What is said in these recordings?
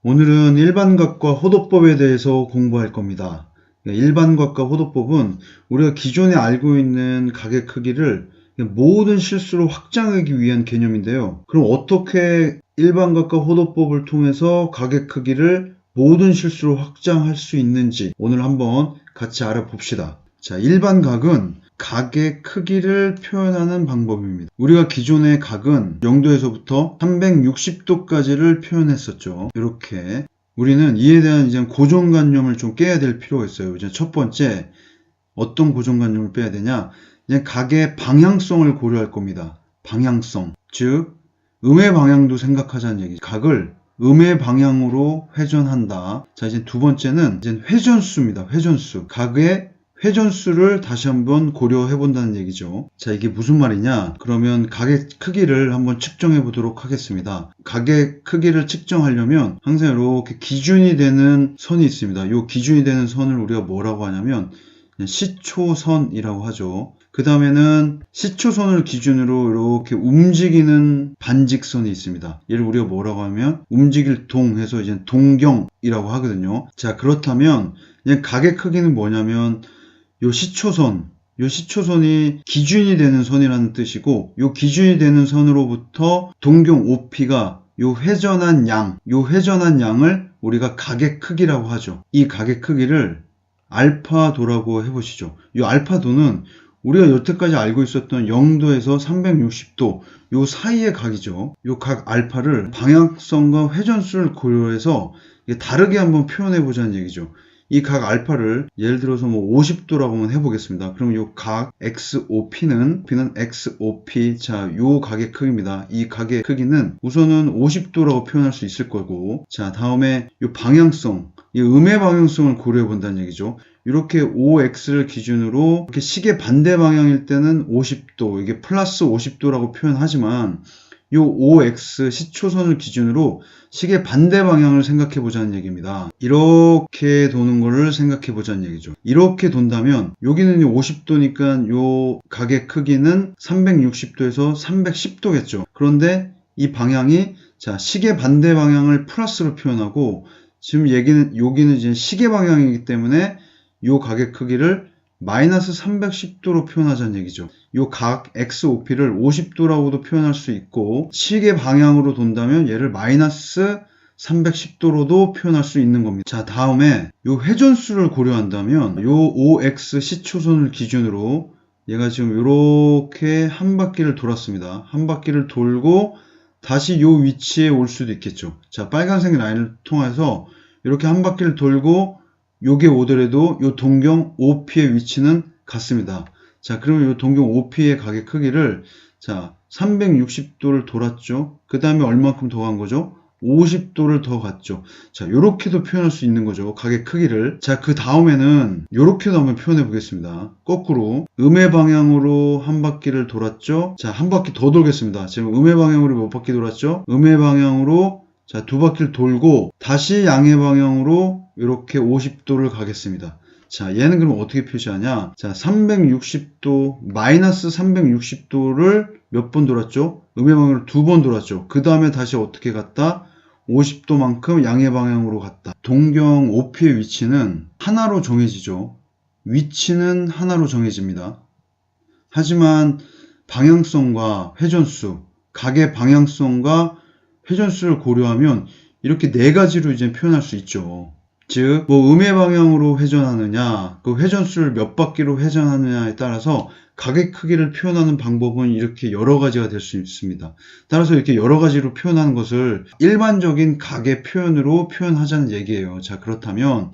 오늘은 일반값과 호도법에 대해서 공부할 겁니다. 일반값과 호도법은 우리가 기존에 알고 있는 가게 크기를 모든 실수로 확장하기 위한 개념인데요. 그럼 어떻게 일반값과 호도법을 통해서 가게 크기를 모든 실수로 확장할 수 있는지 오늘 한번 같이 알아봅시다. 자, 일반각은 각의 크기를 표현하는 방법입니다. 우리가 기존의 각은 0도에서부터 360도까지를 표현했었죠. 이렇게 우리는 이에 대한 이제 고정관념을 좀 깨야 될 필요가 있어요. 이제 첫 번째, 어떤 고정관념을 빼야 되냐? 이제 각의 방향성을 고려할 겁니다. 방향성, 즉 음의 방향도 생각하자는 얘기죠. 각을 음의 방향으로 회전한다. 자, 이제 두 번째는 이제 회전수입니다. 회전수. 각의 회전수를 다시 한번 고려해 본다는 얘기죠. 자, 이게 무슨 말이냐? 그러면 각의 크기를 한번 측정해 보도록 하겠습니다. 각의 크기를 측정하려면 항상 이렇게 기준이 되는 선이 있습니다. 이 기준이 되는 선을 우리가 뭐라고 하냐면 시초선이라고 하죠. 그 다음에는 시초선을 기준으로 이렇게 움직이는 반직선이 있습니다. 얘를 우리가 뭐라고 하면 움직일 동 해서 이제 동경이라고 하거든요. 자, 그렇다면 이제 각의 크기는 뭐냐면 요 시초선이 기준이 되는 선이라는 뜻이고, 요 기준이 되는 선으로부터 동경 OP가 요 회전한 양을 우리가 각의 크기라고 하죠. 이 각의 크기를 알파도라고 해보시죠. 이 알파도는 우리가 여태까지 알고 있었던 0도에서 360도 요 사이의 각이죠. 요 각 알파를 방향성과 회전수를 고려해서 다르게 한번 표현해 보자는 얘기죠. 이 각 알파를 예를 들어서 뭐 50도라고 한번 해보겠습니다. 그럼 요 각 XOP는 XOP, 자, 요 각의 크기입니다. 이 각의 크기는 우선은 50도라고 표현할 수 있을 거고, 자, 다음에 요 방향성, 이 음의 방향성을 고려해 본다는 얘기죠. 이렇게 OX를 기준으로 이렇게 시계 반대 방향일 때는 50도, 이게 플러스 50도라고 표현하지만 요 OX 시초선을 기준으로 시계 반대 방향을 생각해 보자는 얘기입니다. 이렇게 도는 거를 생각해 보자는 얘기죠. 이렇게 돈다면 여기는 50도니까 요 각의 크기는 360도에서 310도겠죠. 그런데 이 방향이 자, 시계 반대 방향을 플러스로 표현하고 지금 여기는 이제 시계 방향이기 때문에 요 각의 크기를 마이너스 310도로 표현하자는 얘기죠. 요 각 XOP를 50도라고도 표현할 수 있고, 시계 방향으로 돈다면 얘를 마이너스 310도로도 표현할 수 있는 겁니다. 자, 다음에 요 회전수를 고려한다면 요 OX 시초선을 기준으로 얘가 지금 이렇게 한 바퀴를 돌았습니다. 한 바퀴를 돌고 다시 요 위치에 올 수도 있겠죠. 자, 빨간색 라인을 통해서 이렇게 한 바퀴를 돌고 요게 오더라도 요 동경 OP의 위치는 같습니다. 자, 그러면 요 동경 OP의 각의 크기를 자, 360도를 돌았죠. 그 다음에 얼마큼 더 간 거죠? 50도를 더 갔죠. 자, 요렇게도 표현할 수 있는 거죠. 각의 크기를. 자, 그 다음에는 요렇게도 한번 표현해 보겠습니다. 거꾸로 음의 방향으로 한 바퀴를 돌았죠. 자, 한 바퀴 더 돌겠습니다. 지금 음의 방향으로 몇 바퀴 돌았죠? 음의 방향으로 자, 두 바퀴를 돌고 다시 양의 방향으로 이렇게 50도를 가겠습니다. 자, 얘는 그럼 어떻게 표시하냐? 자, 360도, 마이너스 360도를 몇 번 돌았죠? 음의 방향으로 두 번 돌았죠. 그 다음에 다시 어떻게 갔다? 50도만큼 양의 방향으로 갔다. 동경 OP의 위치는 하나로 정해지죠. 위치는 하나로 정해집니다. 하지만 방향성과 회전수, 각의 방향성과 회전수를 고려하면 이렇게 네 가지로 이제 표현할 수 있죠. 즉, 뭐 음의 방향으로 회전하느냐, 그 회전수를 몇 바퀴로 회전하느냐에 따라서 각의 크기를 표현하는 방법은 이렇게 여러 가지가 될 수 있습니다. 따라서 이렇게 여러 가지로 표현하는 것을 일반적인 각의 표현으로 표현하자는 얘기예요. 자, 그렇다면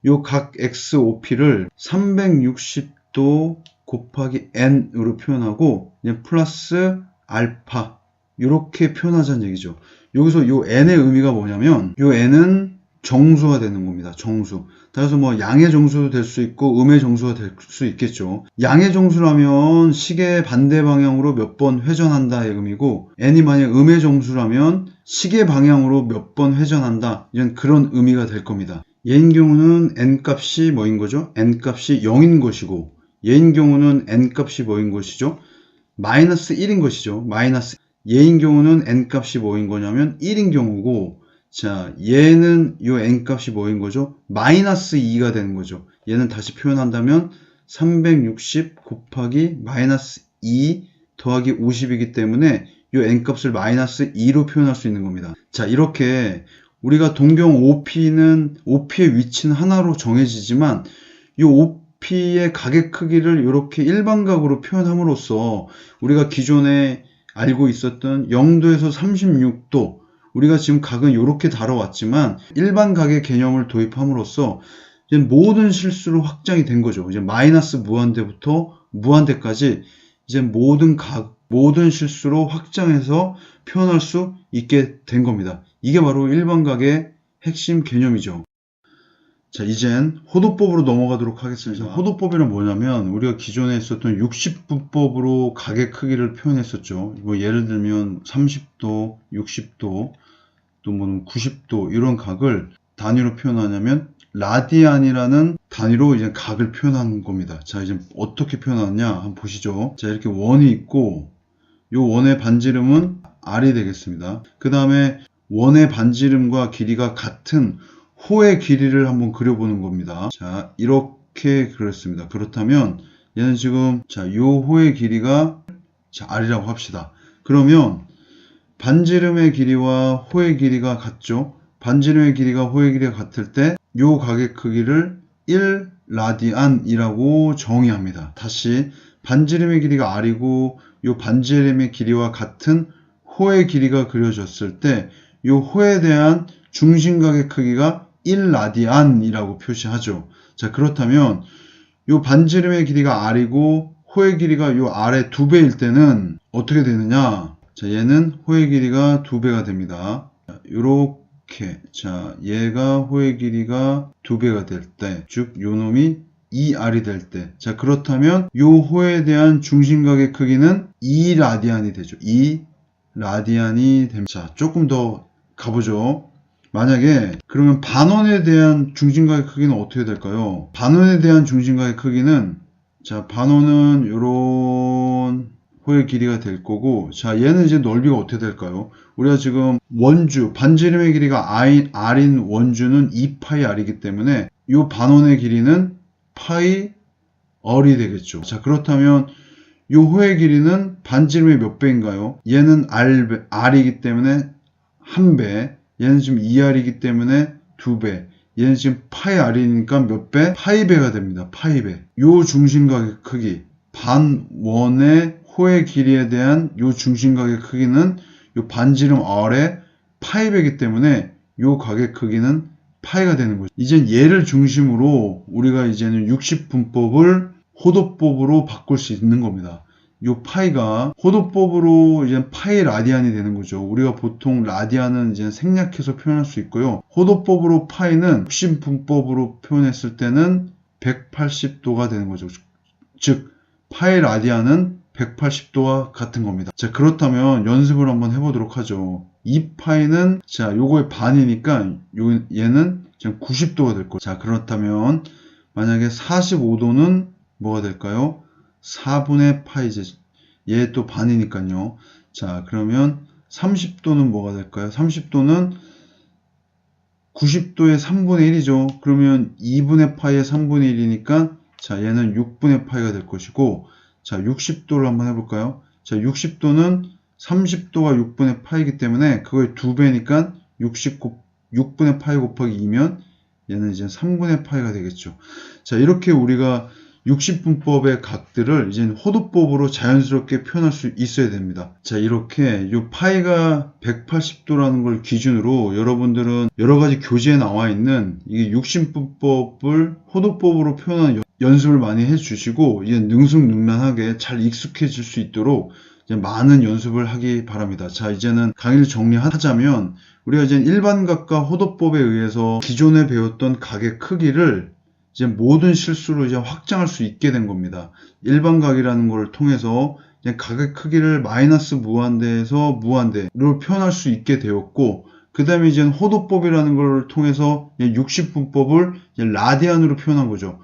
요 각 XOP를 360도 곱하기 n으로 표현하고 플러스 알파 이렇게 표현하자는 얘기죠. 여기서 요 n의 의미가 뭐냐면 요 n은 정수가 되는 겁니다. 정수. 따라서 뭐 양의 정수도 될 수 있고 음의 정수가 될 수 있겠죠. 양의 정수라면 시계 반대 방향으로 몇 번 회전한다의 의미고, n이 만약 음의 정수라면 시계 방향으로 몇 번 회전한다, 이런 그런 의미가 될 겁니다. 얘인 경우는 n 값이 뭐인 거죠? n 값이 0인 것이고, 얘인 경우는 n 값이 뭐인 것이죠? 마이너스 1인 것이죠. 마이너스. 얘인 경우는 n 값이 뭐인 거냐면 1인 경우고, 자, 얘는 요 n값이 뭐인 거죠? 마이너스 2가 되는 거죠. 얘는 다시 표현한다면 360 곱하기 마이너스 2 더하기 50이기 때문에 요 n값을 마이너스 2로 표현할 수 있는 겁니다. 자, 이렇게 우리가 동경 OP의 위치는 하나로 정해지지만 이 OP의 가계 크기를 이렇게 일반각으로 표현함으로써 우리가 기존에 알고 있었던 0도에서 36도, 우리가 지금 각은 이렇게 다뤄왔지만 일반각의 개념을 도입함으로써 이제 모든 실수로 확장이 된 거죠. 이제 마이너스 무한대부터 무한대까지 이제 모든 실수로 확장해서 표현할 수 있게 된 겁니다. 이게 바로 일반각의 핵심 개념이죠. 자, 이젠 호도법으로 넘어가도록 하겠습니다. 호도법이란 뭐냐면 우리가 기존에 있었던 60분법으로 각의 크기를 표현했었죠. 뭐 예를 들면 30도, 60도, 또 뭐 90도 이런 각을 단위로 표현하냐면 라디안이라는 단위로 이제 각을 표현하는 겁니다. 자, 이제 어떻게 표현하느냐 한번 보시죠. 자, 이렇게 원이 있고 요 원의 반지름은 R이 되겠습니다. 그 다음에 원의 반지름과 길이가 같은 호의 길이를 한번 그려보는 겁니다. 자, 이렇게 그렸습니다. 그렇다면 얘는 지금 자, 요 호의 길이가 자, R이라고 합시다. 그러면 반지름의 길이와 호의 길이가 같죠? 반지름의 길이가 호의 길이가 같을 때 요 각의 크기를 1라디안이라고 정의합니다. 다시 반지름의 길이가 R이고 요 반지름의 길이와 같은 호의 길이가 그려졌을 때 요 호에 대한 중심각의 크기가 1라디안이라고 표시하죠. 자, 그렇다면 요 반지름의 길이가 R이고 호의 길이가 요 R의 2배일 때는 어떻게 되느냐? 자, 얘는 호의 길이가 2배가 됩니다. 요렇게. 자, 얘가 호의 길이가 2배가 될 때, 즉, 요 놈이 2R이 될 때. 자, 그렇다면 요 호에 대한 중심각의 크기는 2라디안이 되죠. 2라디안이 됩니다. 자, 조금 더 가보죠. 만약에 그러면 반원에 대한 중심각의 크기는 어떻게 될까요? 반원에 대한 중심각의 크기는 자, 반원은 요런 호의 길이가 될 거고, 자, 얘는 이제 넓이가 어떻게 될까요? 우리가 지금 원주, 반지름의 길이가 R인 원주는 2파이 R이기 때문에 요 반원의 길이는 파이 R이 되겠죠. 자, 그렇다면 요 호의 길이는 반지름의 몇 배인가요? 얘는 R이기 때문에 1배, 얘는 지금 2R이기 때문에 2배, 얘는 지금 파이 R이니까 몇 배? 파이배가 됩니다. 파이배. 요 중심각의 크기, 반원의 호의 길이에 대한 요 중심각의 크기는 요 반지름 R의 파이배이기 때문에 요 각의 크기는 파이가 되는 거죠. 이제 얘를 중심으로 우리가 이제는 60분법을 호도법으로 바꿀 수 있는 겁니다. 요 파이가 호도법으로 이제 파이 라디안이 되는 거죠. 우리가 보통 라디안은 이제 생략해서 표현할 수 있고요. 호도법으로 파이는 60분법으로 표현했을 때는 180도가 되는 거죠. 즉 파이 라디안은 180도와 같은 겁니다. 자, 그렇다면 연습을 한번 해보도록 하죠. 이 파이는 자, 요거의 반이니까 얘는 지금 90도가 될 거예요. 자, 그렇다면 만약에 45도는 뭐가 될까요? 4분의 파이제. 얘 또 반이니까요. 자, 그러면 30도는 뭐가 될까요? 30도는 90도의 3분의 1이죠. 그러면 2분의 파이의 3분의 1이니까 자, 얘는 6분의 파이가 될 것이고, 자, 60도를 한번 해볼까요? 자, 60도는 30도가 6분의 파이기 때문에 그거의 2배니까 6분의 파이 곱하기 2면 얘는 이제 3분의 파이가 되겠죠. 자, 이렇게 우리가 60분법의 각들을 이제 호도법으로 자연스럽게 표현할 수 있어야 됩니다. 자, 이렇게 이 파이가 180도라는 걸 기준으로 여러분들은 여러 가지 교재에 나와 있는 이 60분법을 호도법으로 표현하는 연습을 많이 해주시고 이제 능숙능란하게 잘 익숙해질 수 있도록 이제 많은 연습을 하기 바랍니다. 자, 이제는 강의를 정리하자면 우리가 이제 일반각과 호도법에 의해서 기존에 배웠던 각의 크기를 이제 모든 실수로 이제 확장할 수 있게 된 겁니다. 일반각이라는 걸 통해서 이제 각의 크기를 마이너스 무한대에서 무한대로 표현할 수 있게 되었고, 그 다음에 이제 호도법이라는 걸 통해서 60분법을 라디안으로 표현한 거죠.